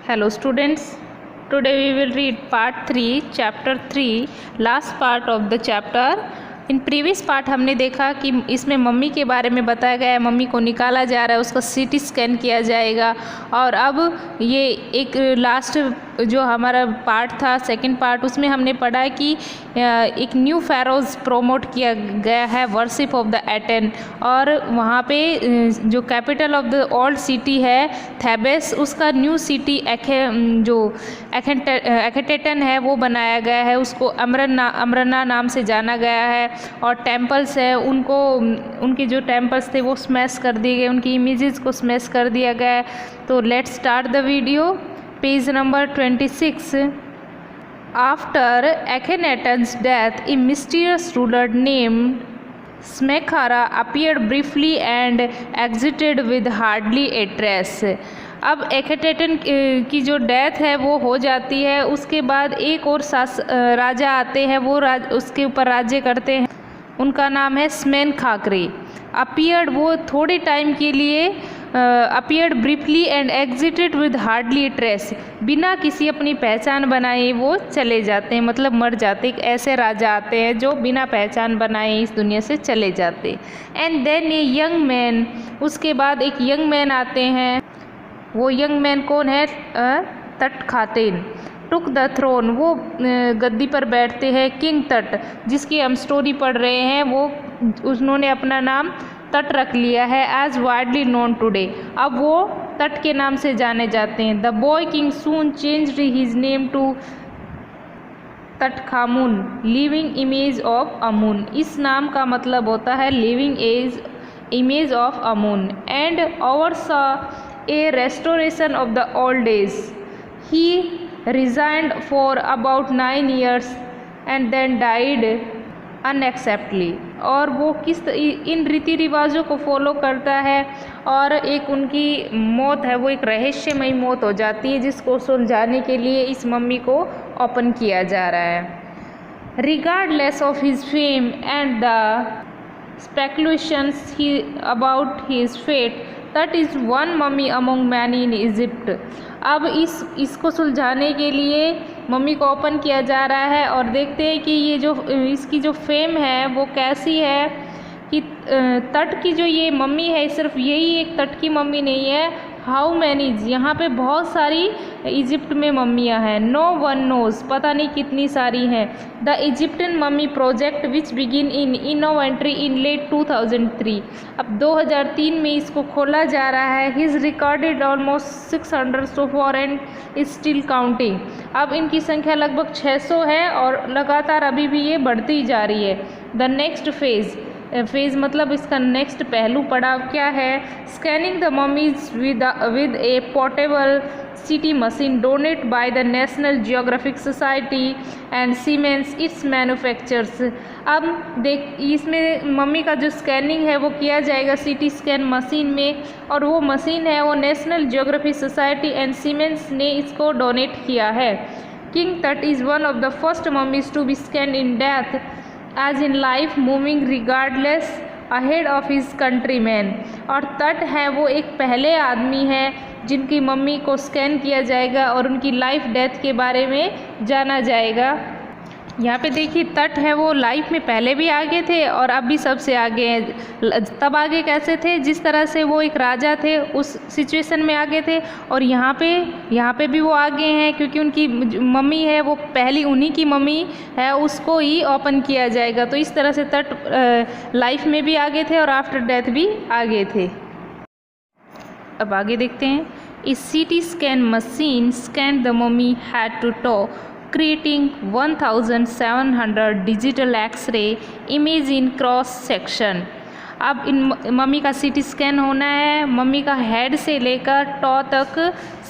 Hello students, today we will read part 3 chapter 3 last part of the chapter. In previous part हमने देखा कि इसमें mummy के बारे में बताया गया है, मम्मी को निकाला जा रहा है, उसका सीटी स्कैन किया जाएगा। और अब ये एक लास्ट जो हमारा पार्ट था सेकंड पार्ट, उसमें हमने पढ़ा कि एक न्यू फेरोज प्रमोट किया गया है, वर्शिप ऑफ द एटेन। और वहाँ पे जो capital of the old city है थेबेस, उसका न्यू सिटी एखेटेटन है वो बनाया गया है, उसको अमरना नाम से जाना गया है। और टेम्पल्स है उनको, उनके जो टेम्पल्स थे वो स्मैश कर दिए गए, उनकी इमेजेस को स्मैश कर दिया गया है। तो let's start the video. Page number 26। After Akhenaten's death a mysterious ruler named Smenkhkare appeared briefly and exited with hardly a trace. अब एखेटेटन की जो डेथ है वो हो जाती है, उसके बाद एक और राजा आते हैं, वो उसके ऊपर राज्य करते हैं, उनका नाम है स्मेन खाकरे। अपीयर्ड वो थोड़े टाइम के लिए, appeared briefly and exited with hardly trace, बिना किसी अपनी पहचान बनाए वो चले जाते हैं, मतलब मर जाते। एक ऐसे राजा आते हैं जो बिना पहचान बनाए इस दुनिया से चले जाते। And then a young man, उसके बाद एक यंग मैन आते हैं, वो यंग मैन कौन है? तट खातेन। टुक द थ्रोन, वो गद्दी पर बैठते हैं। किंग तट, जिसकी हम स्टोरी पढ़ रहे हैं, वो उन्होंने अपना नाम तट रख लिया है, एज वाइडली नोन टुडे। अब वो तट के नाम से जाने जाते हैं। The boy king soon changed his name to Tutankhamun, living image of Amun. इस नाम का मतलब होता है living image of Amun. And oversaw a restoration of the old days. He resigned for about 9 years and then died unacceptably. और वो इन रीति रिवाजों को फॉलो करता है, और एक उनकी मौत है वो एक रहस्यमयी मौत हो जाती है, जिसको सुलझाने के लिए इस मम्मी को ओपन किया जा रहा है। Regardless of his fame and the speculations about his fate, that is one mummy among many in Egypt. अब इसको सुलझाने के लिए मम्मी को ओपन किया जा रहा है, और देखते हैं कि ये जो इसकी जो फेम है वो कैसी है कि तट की जो ये मम्मी है, सिर्फ यही एक तट की मम्मी नहीं है, हाउ मैनीज, यहाँ पे बहुत सारी इजिप्ट में मम्मियाँ हैं। नो वन नोज, पता नहीं कितनी सारी हैं। The Egyptian mummy project which begin in inventory in late 2003। अब 2003 में इसको खोला जा रहा है। His recorded almost 600 so far and is still counting. अब इनकी संख्या लगभग 600 है और लगातार अभी भी ये बढ़ती जा रही है। द नेक्स्ट फेज़ मतलब इसका नेक्स्ट पहलू पड़ाव क्या है? Scanning the mummies with A portable city machine donate by the national Geographic Society and siemens it's manufacturers. अब देख, इसमें मम्मी का जो स्कैनिंग है वो किया जाएगा सिटी स्कैन मशीन में, और वो मशीन है वो National Geographic Society and Siemens ने इसको डोनेट किया है। King Tut is one of the first mummies to be scan in death as in life, moving regardless ahead of his countrymen। और तट है वो एक पहले आदमी है जिनकी मम्मी को स्कैन किया जाएगा और उनकी लाइफ डेथ के बारे में जाना जाएगा। यहाँ पे देखिए, तट है वो लाइफ में पहले भी आगे थे और अब भी सबसे आगे हैं। तब आगे कैसे थे? जिस तरह से वो एक राजा थे उस सिचुएशन में आगे थे, और यहाँ पे भी वो आगे हैं, क्योंकि उनकी मम्मी है वो पहली उन्हीं की मम्मी है, उसको ही ओपन किया जाएगा। तो इस तरह से तट लाइफ में भी आगे थे और आफ्टर डेथ भी आगे थे। अब आगे देखते हैं। इस CT scan machine scan the mummy head to toe, creating 1700 digital X-ray image in cross section। अब इन मम्मी का सीटी स्कैन होना है, मम्मी का हेड से लेकर टॉ तक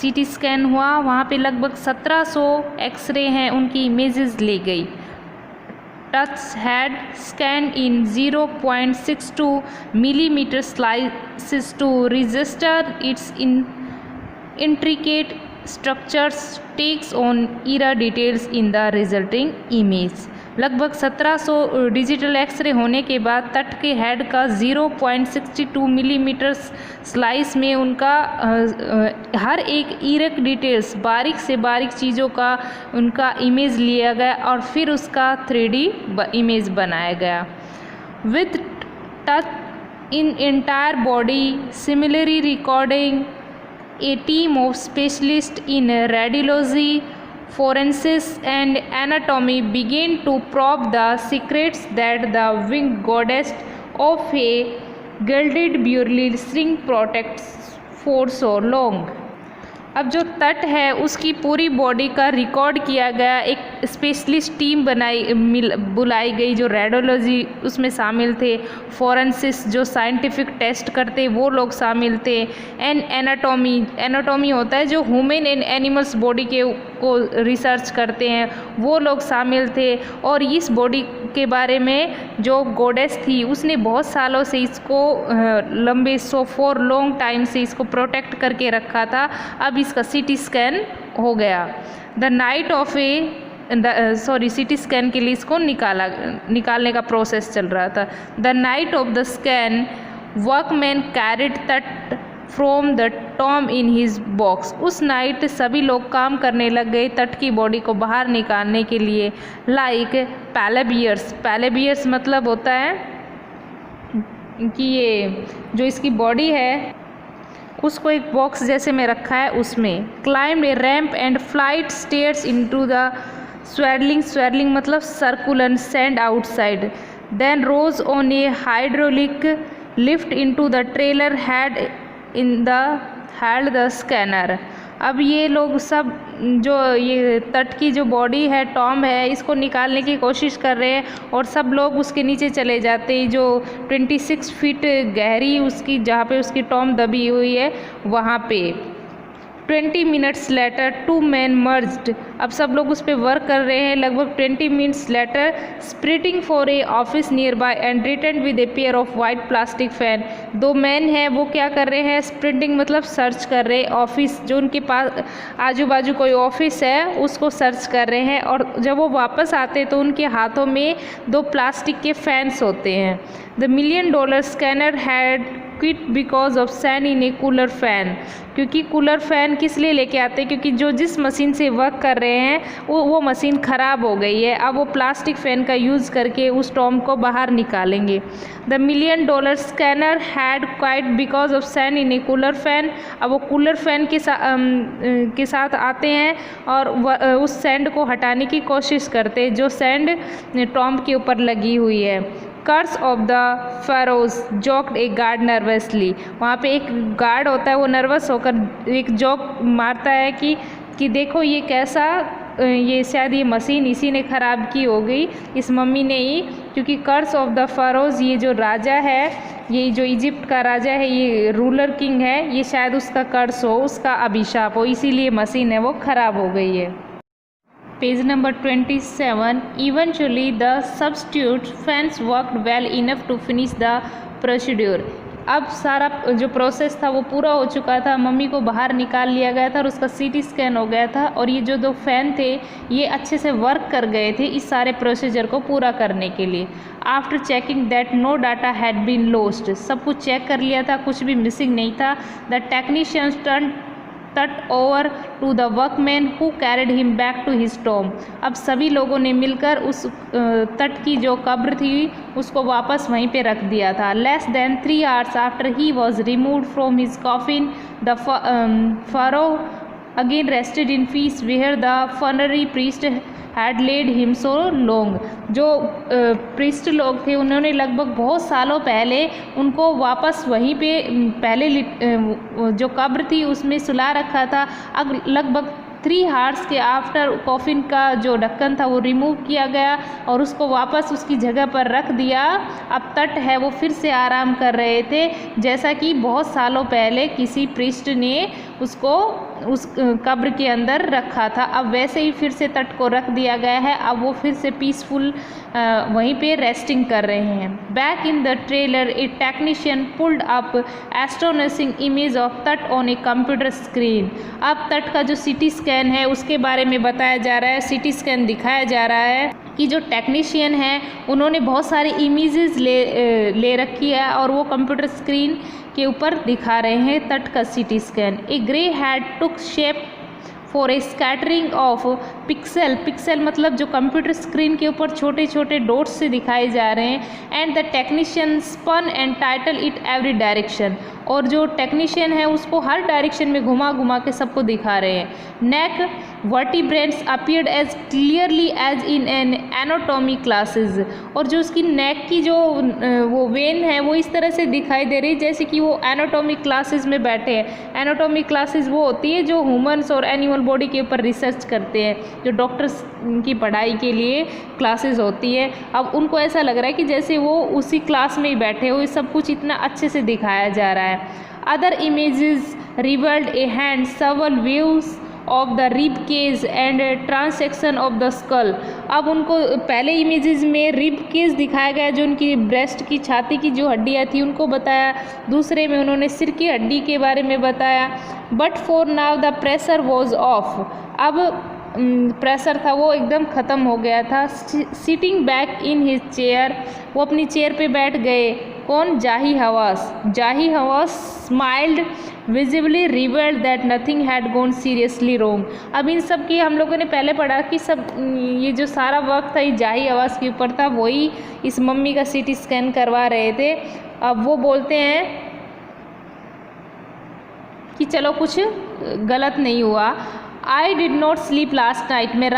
सीटी स्कैन हुआ, वहाँ पे लगभग 1700 एक्सरे हैं, उनकी इमेजेस ली गई। Tut's head scan in 0.62 millimetre slices to register its intricate structures takes on era details in the resulting image। लगभग 1700 डिजिटल एक्सरे होने के बाद तट के हेड का 0.62 मिलीमीटर स्लाइस में उनका हर एक इरेक्ट डिटेल्स, बारीक से बारीक चीज़ों का उनका इमेज लिया गया और फिर उसका 3D इमेज बनाया गया। With touch in entire body, similarly recording a team of specialists in radiology, forensics and anatomy began to probe the secrets that the winged goddess of a gilded burly string protects for so long। अब जो तट है उसकी पूरी body का record किया गया, एक स्पेशलिस्ट टीम बुलाई गई जो रेडियोलॉजी उसमें शामिल थे, फॉरेंसिक्स जो साइंटिफिक टेस्ट करते वो लोग शामिल थे, एंड एनाटॉमी होता है जो ह्यूमन एंड एनिमल्स बॉडी को रिसर्च करते हैं, वो लोग शामिल थे। और इस बॉडी के बारे में जो गॉडेस थी उसने बहुत सालों से इसको लंबे फॉर लॉन्ग टाइम से इसको प्रोटेक्ट करके रखा था। अब इसका सीटी स्कैन हो गया। The night of CT scan के लिए इसको निकालने का प्रोसेस चल रहा था। The night of the scan workman carried Tut from the tomb in his box. उस नाइट सभी लोग काम करने लग गए तट की बॉडी को बाहर निकालने के लिए। लाइक पैलेबियर्स मतलब होता है कि ये जो इसकी बॉडी है उसको एक बॉक्स जैसे में रखा है, उसमें climbed a ramp and flight stairs into the swirling मतलब circular sand outside, then rose on a hydraulic lift into the trailer had the scanner. अब ये लोग सब जो ये तट की जो बॉडी है, टॉम है, इसको निकालने की कोशिश कर रहे हैं और सब लोग उसके नीचे चले जाते हैं जो 26 फीट गहरी उसकी जहाँ पे उसकी टॉम दबी हुई है वहाँ पे। 20 मिनट्स लेटर 2 men मर्ज्ड। अब सब लोग उस पर वर्क कर रहे हैं। लगभग 20 minutes later sprinting for a office nearby and return with a pair of white plastic fan. 2 man हैं, वो क्या कर रहे हैं, स्प्रिटिंग मतलब सर्च कर रहे हैं, ऑफिस जो उनके पास आजू बाजू कोई ऑफिस है उसको सर्च कर रहे हैं। और जब वो वापस आते तो उनके हाथों में 2 प्लास्टिक के फैंस होते हैं। The $1 million scanner had quit because of sand in A cooler fan. क्योंकि कूलर फैन किस लिए लेके आते हैं, क्योंकि जो जिस मशीन से वर्क कर रहे हैं वो मशीन ख़राब हो गई है। अब वो प्लास्टिक फ़ैन का यूज़ करके उस टॉम को बाहर निकालेंगे। The $1 million scanner had quite because of sand in A cooler fan. अब वो कूलर फैन के साथ आते हैं और उस सैंड को हटाने की कोशिश करते हैं जो सैंड टॉम के ऊपर लगी हुई है। Curse of the pharaohs joked a guard nervously. वहाँ पे एक गार्ड होता है, वो नर्वस होकर एक जोक मारता है कि देखो ये कैसा, ये शायद ये मशीन इसी ने ख़राब की हो गई, इस मम्मी ने ही। क्योंकि कर्स ऑफ द फेरोज, ये जो राजा है, ये जो इजिप्ट का राजा है, ये रूलर किंग है, ये शायद उसका कर्स हो, उसका अभिशाप हो, इसीलिए मशीन है वो ख़राब हो गई है। Page number 27। Eventually the substitute fans worked well enough to finish the procedure. अब सारा जो प्रोसेस था वो पूरा हो चुका था, मम्मी को बाहर निकाल लिया गया था और उसका सीटी स्कैन हो गया था और ये जो 2 फैन थे ये अच्छे से वर्क कर गए थे इस सारे प्रोसीजर को पूरा करने के लिए। After checking that no data had been lost, सब कुछ चेक कर लिया था, कुछ भी मिसिंग नहीं था। The technicians turn Tut over to the workman who carried him back to his tomb. अब सभी लोगों ने मिलकर उस तट की जो कब्र थी उसको वापस वहीं पे रख दिया था। Less than 3 hours after he was removed from his coffin the pharaoh again rested in peace where the funerary priest had laid him so long. जो प्रीस्ट लोग थे उन्होंने लगभग बहुत सालों पहले उनको वापस वहीं पे पहले जो कब्र थी उसमें सुला रखा था। अब लगभग 3 hours के आफ्टर कॉफिन का जो ढक्कन था वो रिमूव किया गया और उसको वापस उसकी जगह पर रख दिया। अब तट है वो फिर से आराम कर रहे थे जैसा कि बहुत सालों पहले किसी प्रीस्ट ने उसको उस कब्र के अंदर रखा था। अब वैसे ही फिर से तट को रख दिया गया है। अब वो फिर से पीसफुल वहीं पे रेस्टिंग कर रहे हैं। Back in the trailer A technician pulled up astonishing image of तट ऑन ए कंप्यूटर स्क्रीन। अब तट का जो सीटी स्कैन है उसके बारे में बताया जा रहा है, सीटी स्कैन दिखाया जा रहा है। कि जो टेक्नीशियन हैं उन्होंने बहुत सारी इमेजेस ले रखी है और वो कंप्यूटर स्क्रीन के ऊपर दिखा रहे हैं तट का CT scan. A grey had took shape for a scattering of pixel मतलब जो कंप्यूटर स्क्रीन के ऊपर छोटे छोटे डॉट्स से दिखाए जा रहे हैं। And the technician spun and tilted it every direction, और जो टेक्नीशियन है उसको हर डायरेक्शन में घुमा घुमा के सबको दिखा रहे हैं। Neck vertebrates appeared as clearly as in an anatomy classes, और जो उसकी नेक की जो वो वेन है वो इस तरह से दिखाई दे रही है जैसे कि वो एनाटॉमी क्लासेस में बैठे हैं। एनाटॉमी क्लासेस वो होती है जो ह्यूमन्स और एनिमल बॉडी के ऊपर रिसर्च करते हैं, जो डॉक्टर्स की पढ़ाई के लिए क्लासेस होती है। अब उनको ऐसा लग रहा है कि जैसे वो उसी क्लास में ही बैठे हुए, सब कुछ इतना अच्छे से दिखाया जा रहा है। Other images revealed a hand several views of the rib cage and transection of the skull। अब उनको पहले इमेजेस में रिब केज दिखाया गया, जो उनकी ब्रेस्ट की छाती की जो हड्डियाँ थी उनको बताया, दूसरे में उन्होंने सिर की हड्डी के बारे में बताया। But for now the pressure was off, अब प्रेशर था वो एकदम ख़त्म हो गया था। Sitting back in his chair, वो अपनी चेयर पे बैठ गए। कौन? Zahi Hawass smiled visibly revealed that nothing had gone seriously wrong. अब इन सब की हम लोगों ने पहले पढ़ा कि सब ये जो सारा वक्त था ये जाही हवास के ऊपर था, वही इस मम्मी का सीटी स्कैन करवा रहे थे। अब वो बोलते हैं कि चलो कुछ गलत नहीं हुआ। I did not sleep last night, मैं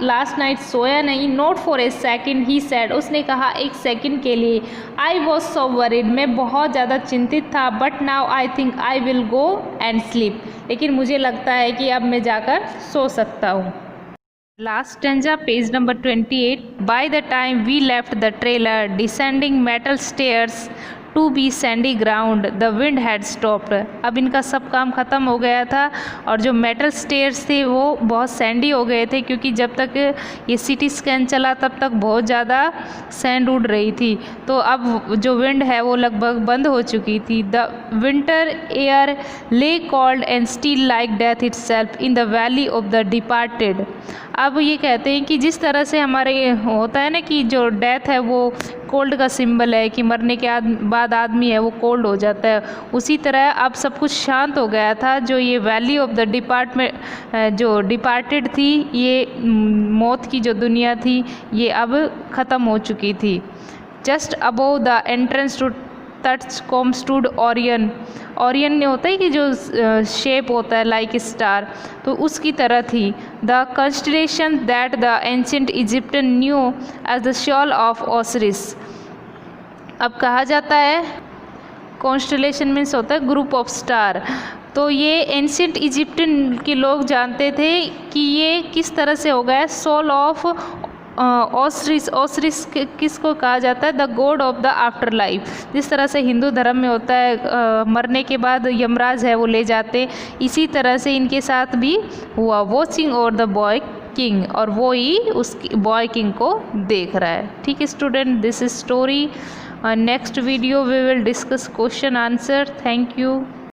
लास्ट नाइट सोया नहीं। Not for a second he sad, उसने कहा एक सेकेंड के लिए। आई वॉज सो वरीड, मैं बहुत ज़्यादा चिंतित था। But now I think I will go and sleep, लेकिन मुझे लगता है कि अब मैं जाकर सो सकता हूँ। Last stanza page number 28। By the time we left the trailer descending metal stairs to be sandy ground the wind had stopped. अब इनका सब काम ख़त्म हो गया था और जो मेटल स्टेयर्स थे वो बहुत सैंडी हो गए थे, क्योंकि जब तक ये सीटी स्कैन चला तब तक बहुत ज़्यादा सैंड उड़ रही थी। तो अब जो विंड है वो लगभग बंद हो चुकी थी। द विंटर एयर ले called and steel like death itself in the valley of the departed. अब ये कहते हैं कि जिस तरह से हमारे होता है ना कि जो डेथ है वो कोल्ड का सिंबल है, कि मरने के बाद आदमी है वो कोल्ड हो जाता है, उसी तरह अब सब कुछ शांत हो गया था। जो ये वैली ऑफ द जो डिपार्टेड थी, ये मौत की जो दुनिया थी, ये अब ख़त्म हो चुकी थी। Just above the entrance to Tut's tomb stood Orion. Orion ने होता है कि जो शेप होता है लाइक स्टार, तो उसकी तरह थी। The constellation that the ancient Egyptian new age the shoal of Osiris. अब कहा जाता है कॉन्स्टलेशन मीन्स होता है ग्रुप ऑफ स्टार, तो ये एंशिएंट इजिप्टियन के लोग जानते थे कि ये किस तरह से हो गया सोल ऑफ ओसिरिस किसको कहा जाता है? The God of the after life. जिस तरह से हिंदू धर्म में होता है मरने के बाद यमराज है वो ले जाते, इसी तरह से इनके साथ भी हुआ। Watching over the boy king, और वो ही उस बॉय किंग को देख रहा है। ठीक है student, this is story. Next video we will discuss question answer. Thank you.